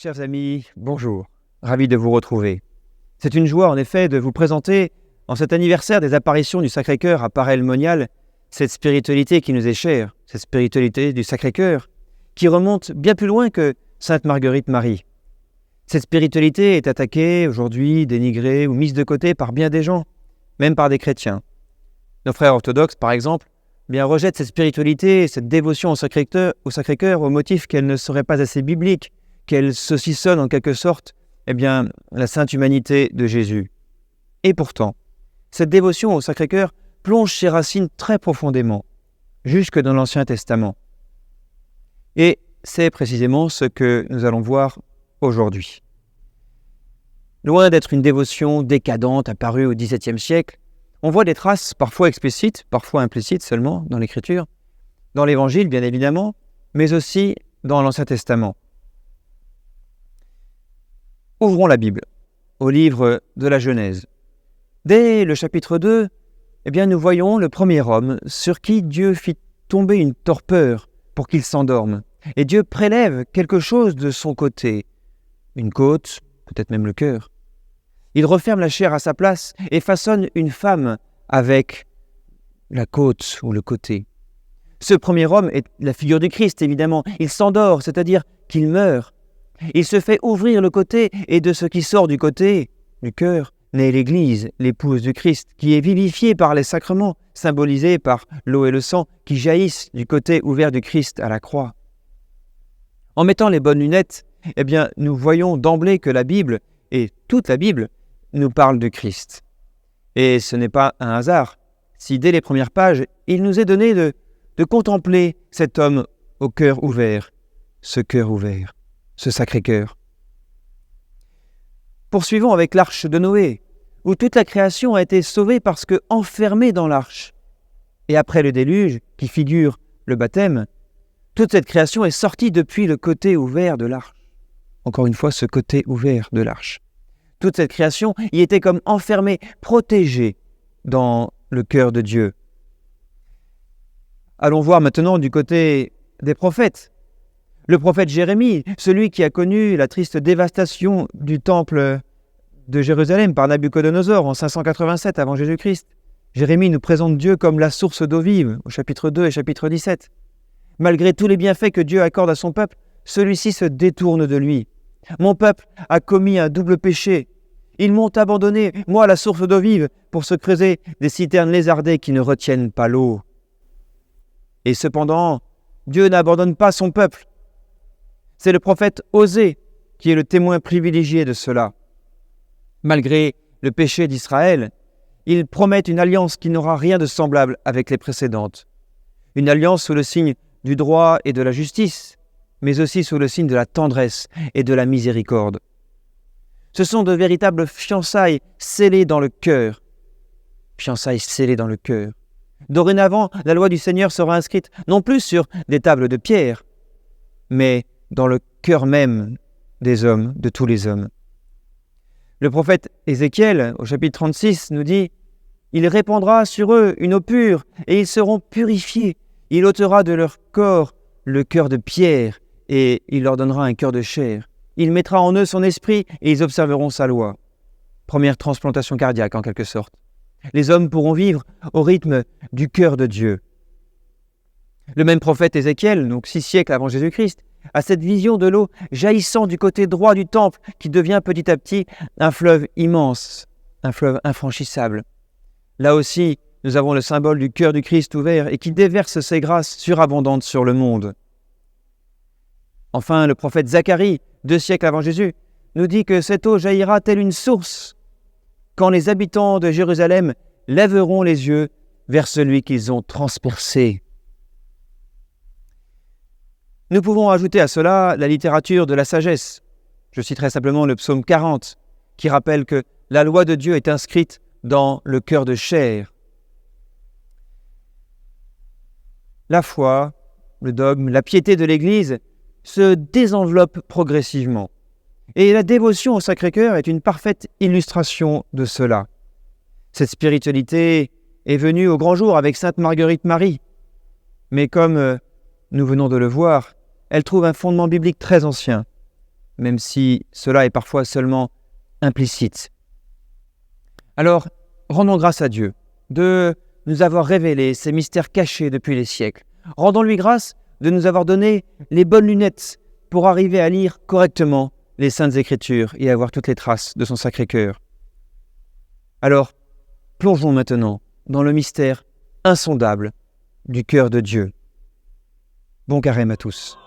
Chers amis, bonjour, ravi de vous retrouver. C'est une joie en effet de vous présenter, en cet anniversaire des apparitions du Sacré-Cœur à Paray-le-Monial, cette spiritualité qui nous est chère, cette spiritualité du Sacré-Cœur, qui remonte bien plus loin que Sainte Marguerite Marie. Cette spiritualité est attaquée aujourd'hui, dénigrée ou mise de côté par bien des gens, même par des chrétiens. Nos frères orthodoxes, par exemple, rejettent cette spiritualité, cette dévotion au Sacré-Cœur au motif qu'elle ne serait pas assez biblique, qu'elle saucissonne en quelque sorte la sainte humanité de Jésus. Et pourtant, cette dévotion au Sacré-Cœur plonge ses racines très profondément, jusque dans l'Ancien Testament. Et c'est précisément ce que nous allons voir aujourd'hui. Loin d'être une dévotion décadente apparue au XVIIe siècle, on voit des traces parfois explicites, parfois implicites seulement dans l'Écriture, dans l'Évangile bien évidemment, mais aussi dans l'Ancien Testament. Ouvrons la Bible, au livre de la Genèse. Dès le chapitre 2, nous voyons le premier homme sur qui Dieu fit tomber une torpeur pour qu'il s'endorme. Et Dieu prélève quelque chose de son côté, une côte, peut-être même le cœur. Il referme la chair à sa place et façonne une femme avec la côte ou le côté. Ce premier homme est la figure du Christ, évidemment. Il s'endort, c'est-à-dire qu'il meurt. Il se fait ouvrir le côté et de ce qui sort du côté, du cœur, naît l'Église, l'épouse du Christ, qui est vivifiée par les sacrements, symbolisés par l'eau et le sang qui jaillissent du côté ouvert du Christ à la croix. En mettant les bonnes lunettes, nous voyons d'emblée que la Bible, et toute la Bible, nous parle de Christ. Et ce n'est pas un hasard si dès les premières pages, il nous est donné de contempler cet homme au cœur ouvert, ce cœur ouvert, ce Sacré-Cœur. Poursuivons avec l'arche de Noé, où toute la création a été sauvée parce que enfermée dans l'arche. Et après le déluge, qui figure le baptême, toute cette création est sortie depuis le côté ouvert de l'arche. Encore une fois, ce côté ouvert de l'arche. Toute cette création y était comme enfermée, protégée dans le cœur de Dieu. Allons voir maintenant du côté des prophètes. Le prophète Jérémie, celui qui a connu la triste dévastation du temple de Jérusalem par Nabuchodonosor en 587 avant Jésus-Christ. Jérémie nous présente Dieu comme la source d'eau vive, au chapitre 2 et chapitre 17. Malgré tous les bienfaits que Dieu accorde à son peuple, celui-ci se détourne de lui. Mon peuple a commis un double péché. Ils m'ont abandonné, moi la source d'eau vive, pour se creuser des citernes lézardées qui ne retiennent pas l'eau. Et cependant, Dieu n'abandonne pas son peuple. C'est le prophète Osée qui est le témoin privilégié de cela. Malgré le péché d'Israël, il promet une alliance qui n'aura rien de semblable avec les précédentes. Une alliance sous le signe du droit et de la justice, mais aussi sous le signe de la tendresse et de la miséricorde. Ce sont de véritables fiançailles scellées dans le cœur. Fiançailles scellées dans le cœur. Dorénavant, la loi du Seigneur sera inscrite non plus sur des tables de pierre, mais dans le cœur même des hommes, de tous les hommes. Le prophète Ézéchiel, au chapitre 36, nous dit « Il répandra sur eux une eau pure, et ils seront purifiés. Il ôtera de leur corps le cœur de pierre, et il leur donnera un cœur de chair. Il mettra en eux son esprit, et ils observeront sa loi. » Première transplantation cardiaque, en quelque sorte. Les hommes pourront vivre au rythme du cœur de Dieu. Le même prophète Ézéchiel, donc 6 siècles avant Jésus-Christ, a cette vision de l'eau jaillissant du côté droit du temple qui devient petit à petit un fleuve immense, un fleuve infranchissable. Là aussi, nous avons le symbole du cœur du Christ ouvert et qui déverse ses grâces surabondantes sur le monde. Enfin, le prophète Zacharie, 2 siècles avant Jésus, nous dit que cette eau jaillira telle une source quand les habitants de Jérusalem lèveront les yeux vers celui qu'ils ont transpercé. Nous pouvons ajouter à cela la littérature de la sagesse. Je citerai simplement le psaume 40, qui rappelle que la loi de Dieu est inscrite dans le cœur de chair. La foi, le dogme, la piété de l'Église se désenveloppent progressivement. Et la dévotion au Sacré-Cœur est une parfaite illustration de cela. Cette spiritualité est venue au grand jour avec Sainte Marguerite Marie. Mais comme nous venons de le voir, elle trouve un fondement biblique très ancien. même si cela est parfois seulement implicite. Alors, rendons grâce à Dieu de nous avoir révélé ces mystères cachés depuis les siècles. Rendons-lui grâce de nous avoir donné les bonnes lunettes pour arriver à lire correctement les Saintes Écritures et avoir toutes les traces de son Sacré-Cœur. Alors, plongeons maintenant dans le mystère insondable du cœur de Dieu. Bon carême à tous.